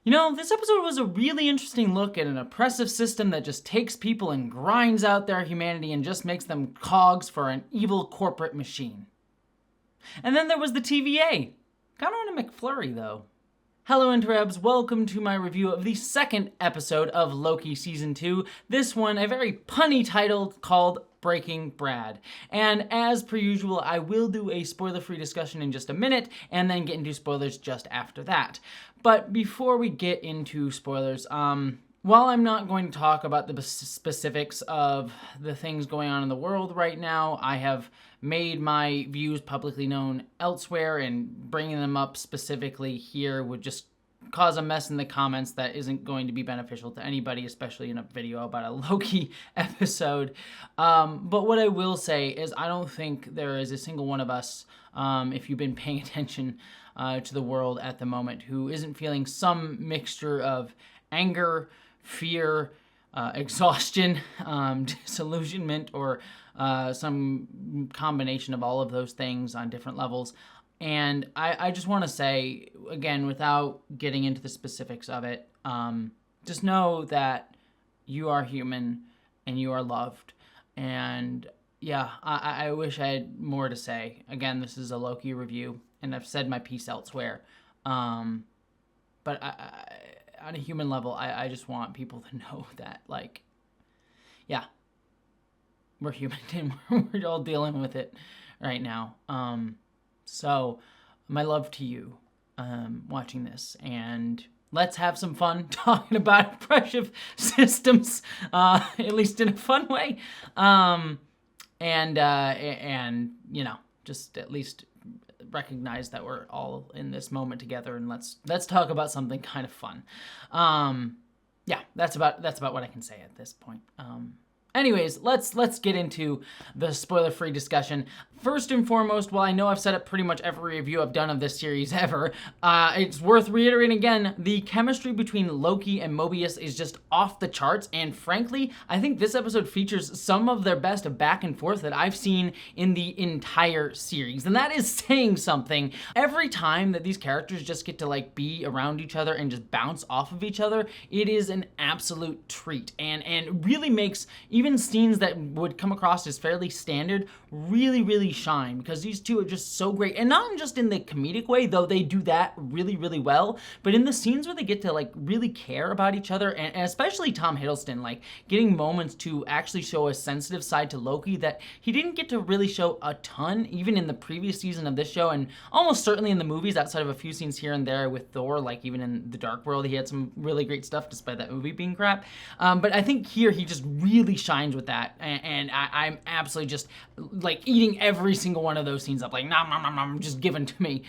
You know, this episode was a really interesting look at an oppressive system that just takes people and grinds out their humanity and just makes them cogs for an evil corporate machine. And then there was the TVA. Got on a McFlurry, though. Hello, Interwebs. Welcome to my review of the second episode of Loki Season 2. This one, a very punny title called Breaking Brad. And as per usual, I will do a spoiler-free discussion in just a minute, and then get into spoilers just after that. But before we get into spoilers, while I'm not going to talk about the specifics of the things going on in the world right now, I have made my views publicly known elsewhere, and bringing them up specifically here would just cause a mess in the comments that isn't going to be beneficial to anybody, especially in a video about a Loki episode. But what I will say is I don't think there is a single one of us, if you've been paying attention to the world at the moment, who isn't feeling some mixture of anger, fear, exhaustion, disillusionment, or some combination of all of those things on different levels. And I just want to say, again, without getting into the specifics of it, just know that you are human and you are loved. And yeah, I wish I had more to say. Again, this is a Loki review, and I've said my piece elsewhere. But on a human level, I just want people to know that, like, yeah, we're human and we're all dealing with it right now. So my love to you watching this, and let's have some fun talking about oppressive systems, at least in a fun way. And you know, just at least recognize that we're all in this moment together, and let's talk about something kind of fun. Yeah, that's about what I can say at this point. Anyways, let's get into the spoiler-free discussion. First and foremost, while I know I've said it pretty much every review I've done of this series ever, it's worth reiterating again, the chemistry between Loki and Mobius is just off the charts, and frankly, I think this episode features some of their best back and forth that I've seen in the entire series, and that is saying something. Every time that these characters just get to like be around each other and just bounce off of each other, it is an absolute treat, and really makes even scenes that would come across as fairly standard really shine, because these two are just so great. And not just in the comedic way, though they do that really well, but in the scenes where they get to like really care about each other, and especially Tom Hiddleston, like getting moments to actually show a sensitive side to Loki that he didn't get to really show a ton, even in the previous season of this show, and almost certainly in the movies, outside of a few scenes here and there with Thor. Like even in The Dark World, he had some really great stuff despite that movie being crap. But I think here he just really shines with that, and I'm absolutely just like eating every single one of those scenes up, like nom, just given to me.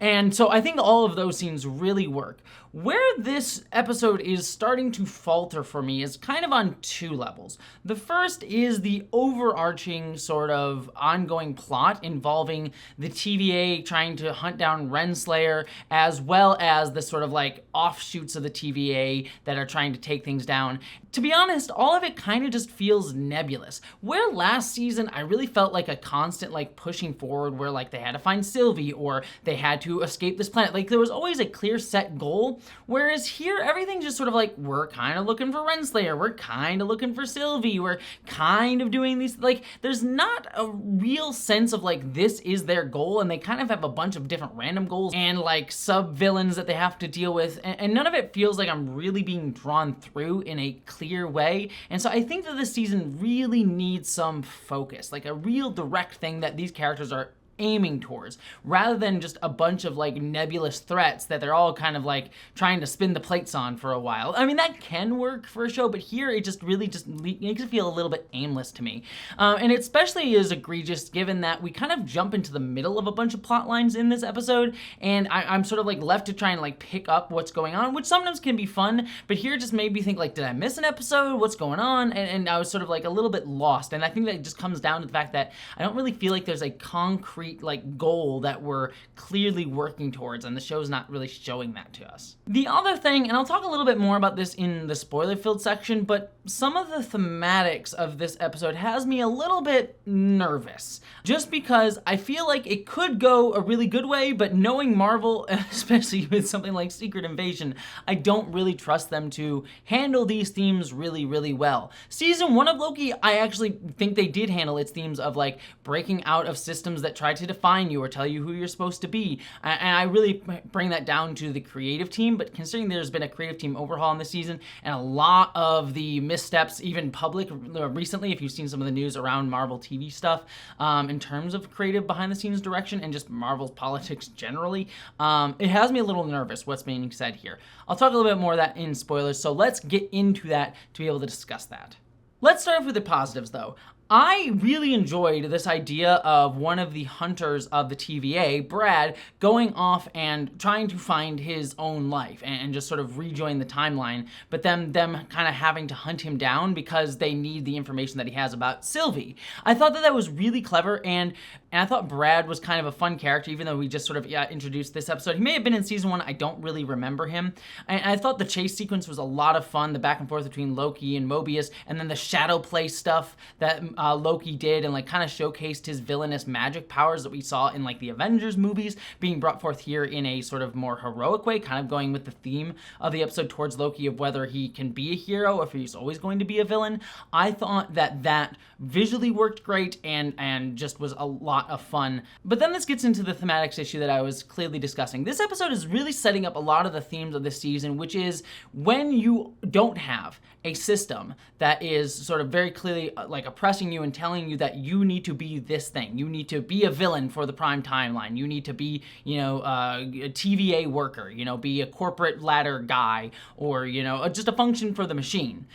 And so I think all of those scenes really work. Where this episode is starting to falter for me is kind of on two levels. The first is the overarching sort of ongoing plot involving the TVA trying to hunt down Renslayer, as well as the sort of like offshoots of the TVA that are trying to take things down. To be honest, all of it kind of just feels nebulous. Where last season I really felt like a constant like pushing forward, where like they had to find Sylvie or they had to escape this planet. Like there was always a clear set goal. Whereas here, everything's just sort of like, we're kind of looking for Renslayer, we're kind of looking for Sylvie, we're kind of doing these, like, there's not a real sense of like, this is their goal, and they kind of have a bunch of different random goals and like sub-villains that they have to deal with, and none of it feels like I'm really being drawn through in a clear way. And so I think that this season really needs some focus, like a real direct thing that these characters are aiming towards, rather than just a bunch of like nebulous threats that they're all kind of like trying to spin the plates on for a while. I mean, that can work for a show, but here it just really just makes it feel a little bit aimless to me. And it especially is egregious given that we kind of jump into the middle of a bunch of plot lines in this episode, and I'm sort of like left to try and like pick up what's going on, which sometimes can be fun, but here it just made me think like, did I miss an episode? What's going on? And I was sort of like a little bit lost, and I think that it just comes down to the fact that I don't really feel like there's a concrete concrete like goal that we're clearly working towards, and the show's not really showing that to us. The other thing, and I'll talk a little bit more about this in the spoiler-filled section, but some of the thematics of this episode has me a little bit nervous, just because I feel like it could go a really good way, but knowing Marvel, especially with something like Secret Invasion, I don't really trust them to handle these themes really, really well. Season 1 of Loki, I actually think they did handle its themes of like breaking out of systems that try to define you or tell you who you're supposed to be, and I really bring that down to the creative team. But considering there's been a creative team overhaul in this season, and a lot of the missteps, even public recently, if you've seen some of the news around Marvel TV stuff, in terms of creative behind the scenes direction and just Marvel's politics generally, it has me a little nervous what's being said here. I'll talk a little bit more of that in spoilers, so let's get into that to be able to discuss that. Let's start off with the positives though. I really enjoyed this idea of one of the hunters of the TVA, Brad, going off and trying to find his own life and just sort of rejoin the timeline, but them kind of having to hunt him down because they need the information that he has about Sylvie. I thought that was really clever, and I thought Brad was kind of a fun character, even though we just sort of introduced this episode. He may have been in season 1, I don't really remember him. And I thought the chase sequence was a lot of fun, the back and forth between Loki and Mobius, and then the shadow play stuff that Loki did and like kind of showcased his villainous magic powers that we saw in like the Avengers movies being brought forth here in a sort of more heroic way, kind of going with the theme of the episode towards Loki of whether he can be a hero or if he's always going to be a villain. I thought that visually worked great and just was a lot of fun. But then this gets into the thematics issue that I was clearly discussing. This episode is really setting up a lot of the themes of this season, which is when you don't have a system that is sort of very clearly like oppressing you and telling you that you need to be this thing. You need to be a villain for the prime timeline. You need to be, a TVA worker, be a corporate ladder guy, or, just a function for the machine.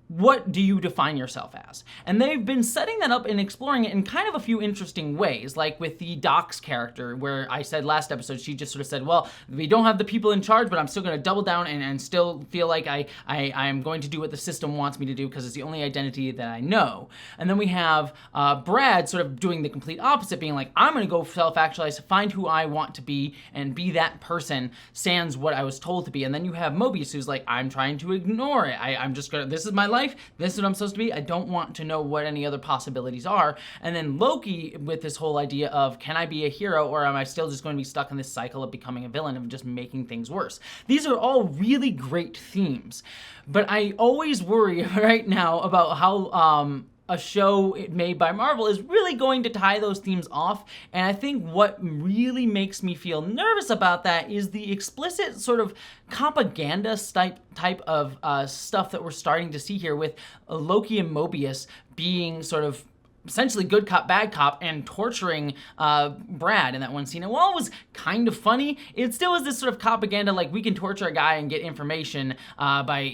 What do you define yourself as? And they've been setting that up and exploring it in kind of a few interesting ways, like with the Doc's character, where I said last episode, she just sort of said, well, we don't have the people in charge, but I'm still going to double down and still feel like I'm going to do what the system wants me to do because it's the only identity that I know. And then we have Brad sort of doing the complete opposite, being like, I'm going to go self-actualize, find who I want to be, and be that person, sans what I was told to be. And then you have Mobius, who's like, I'm trying to ignore it. I'm just going to, this is my life. This is what I'm supposed to be. I don't want to know what any other possibilities are. And then Loki with this whole idea of, can I be a hero or am I still just going to be stuck in this cycle of becoming a villain of just making things worse? These are all really great themes. But I always worry right now about how a show made by Marvel is really going to tie those themes off, and I think what really makes me feel nervous about that is the explicit sort of propaganda type of stuff that we're starting to see here with Loki and Mobius being sort of essentially good cop, bad cop, and torturing Brad in that one scene. And while it was kind of funny, it still was this sort of propaganda, like we can torture a guy and get information by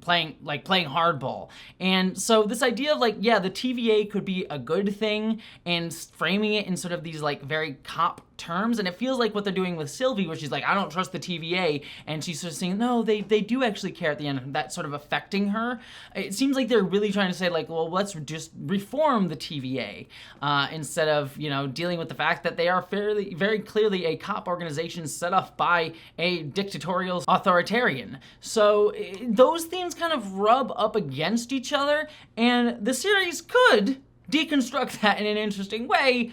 playing hardball. And so this idea of like, yeah, the TVA could be a good thing, and framing it in sort of these like very cop terms, and it feels like what they're doing with Sylvie, where she's like, I don't trust the TVA, and she's sort of saying, no, they do actually care at the end, that's sort of affecting her. It seems like they're really trying to say like, well, let's just reform the TVA, instead of, dealing with the fact that they are very clearly a cop organization set up by a dictatorial authoritarian. So those themes kind of rub up against each other, and the series could deconstruct that in an interesting way,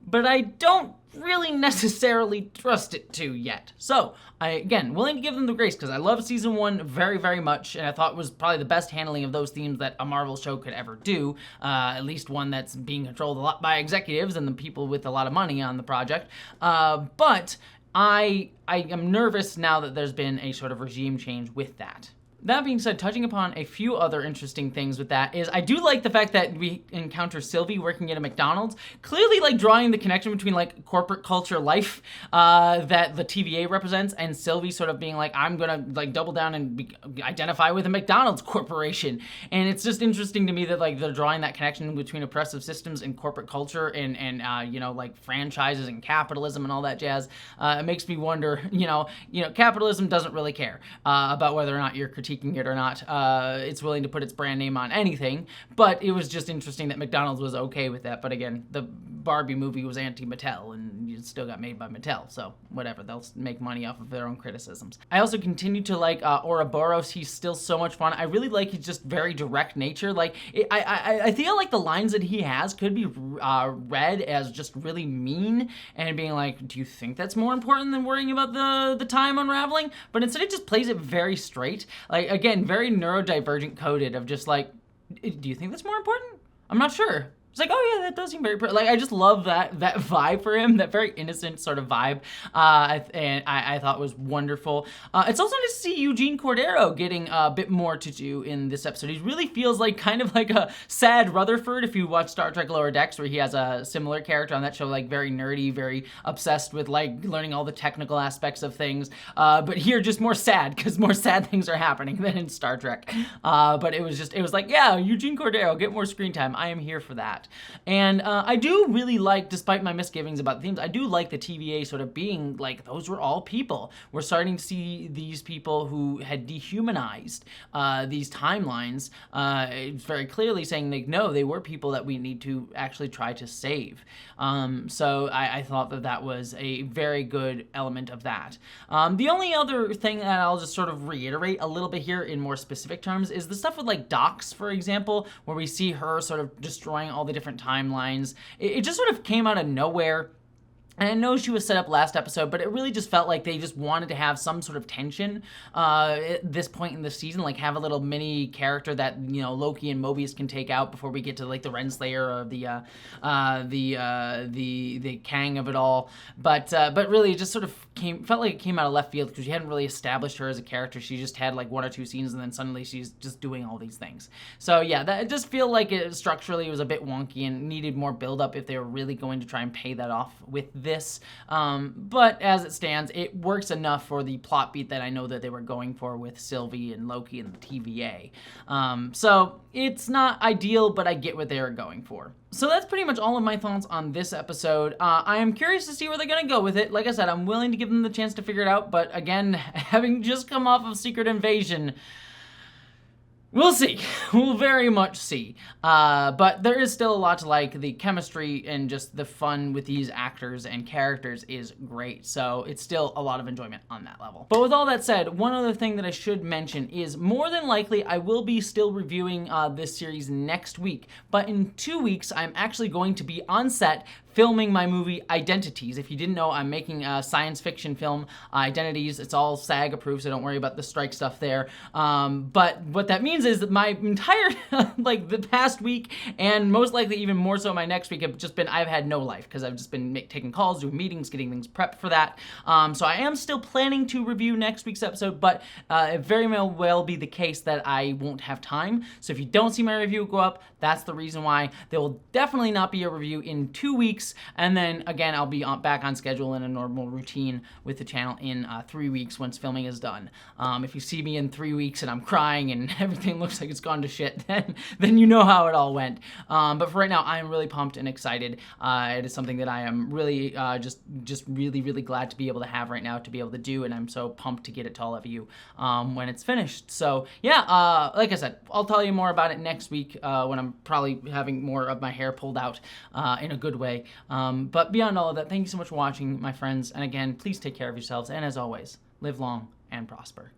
but I don't really necessarily trust it to yet. So, again, willing to give them the grace because I love season 1 very, very much, and I thought it was probably the best handling of those themes that a Marvel show could ever do, at least one that's being controlled a lot by executives and the people with a lot of money on the project. But I am nervous now that there's been a sort of regime change with that. That being said, touching upon a few other interesting things with that is I do like the fact that we encounter Sylvie working at a McDonald's, clearly like drawing the connection between like corporate culture life that the TVA represents, and Sylvie sort of being like, I'm gonna like double down and identify with a McDonald's corporation. And it's just interesting to me that like they're drawing that connection between oppressive systems and corporate culture and like franchises and capitalism and all that jazz. It makes me wonder, capitalism doesn't really care about whether or not you're critiquing critiquing it or not. It's willing to put its brand name on anything, but it was just interesting that McDonald's was okay with that. But again, the Barbie movie was anti-Mattel, and it still got made by Mattel, so whatever. They'll make money off of their own criticisms. I also continue to like Ora Boros. He's still so much fun. I really like his just very direct nature. Like, I feel like the lines that he has could be read as just really mean and being like, do you think that's more important than worrying about the time unraveling? But instead it just plays it very straight. Like, again, very neurodivergent coded of just like, do you think that's more important? I'm not sure. It's like, oh yeah, that does seem very, like, I just love that vibe for him, that very innocent sort of vibe, and I thought was wonderful. It's also nice to see Eugene Cordo getting a bit more to do in this episode. He really feels like kind of like a sad Rutherford if you watch Star Trek Lower Decks, where he has a similar character on that show, like very nerdy, very obsessed with like learning all the technical aspects of things, but here just more sad, because more sad things are happening than in Star Trek. But it was like, yeah, Eugene Cordo, get more screen time. I am here for that. And I do really like, despite my misgivings about the themes, I do like the TVA sort of being like, those were all people. We're starting to see these people who had dehumanized these timelines. It's very clearly saying, like, no, they were people that we need to actually try to save. So I thought that was a very good element of that. The only other thing that I'll just sort of reiterate a little bit here in more specific terms is the stuff with like Docs, for example, where we see her sort of destroying all the different timelines. It just sort of came out of nowhere. And I know she was set up last episode, but it really just felt like they just wanted to have some sort of tension at this point in the season, like have a little mini character that, you know, Loki and Mobius can take out before we get to like the Renslayer or the Kang of it all. But really, it just sort of felt like it came out of left field because you hadn't really established her as a character. She just had like one or two scenes, and then suddenly she's just doing all these things. So yeah, that just feel like it structurally was a bit wonky and needed more build up if they were really going to try and pay that off with this. But as it stands, it works enough for the plot beat that I know that they were going for with Sylvie and Loki and the TVA. So it's not ideal, but I get what they were going for. So that's pretty much all of my thoughts on this episode. I am curious to see where they're going to go with it. Like I said, I'm willing to give them the chance to figure it out, but again, having just come off of Secret Invasion, we'll see. We'll very much see. But there is still a lot to like. The chemistry and just the fun with these actors and characters is great. So it's still a lot of enjoyment on that level. But with all that said, one other thing that I should mention is more than likely I will be still reviewing this series next week. But in 2 weeks, I'm actually going to be on set filming my movie Identities. If you didn't know, I'm making a science fiction film, Identities. It's all SAG approved, so don't worry about the strike stuff there. But what that means is that my entire, like the past week, and most likely even more so my next week, have just been, I've had no life, because I've just been taking calls, doing meetings, getting things prepped for that. So I am still planning to review next week's episode, but it very well be the case that I won't have time. So if you don't see my review go up, that's the reason why. There will definitely not be a review in 2 weeks. And then again, I'll be back on schedule in a normal routine with the channel in 3 weeks once filming is done. If you see me in 3 weeks and I'm crying and everything looks like it's gone to shit, then you know how it all went. But for right now, I'm really pumped and excited. It is something that I am really just really glad to be able to have right now, to be able to do, and I'm so pumped to get it to all of you when it's finished. So yeah, like I said, I'll tell you more about it next week when I'm probably having more of my hair pulled out in a good way. But beyond all of that, thank you so much for watching, my friends. And again, please take care of yourselves. And as always, live long and prosper.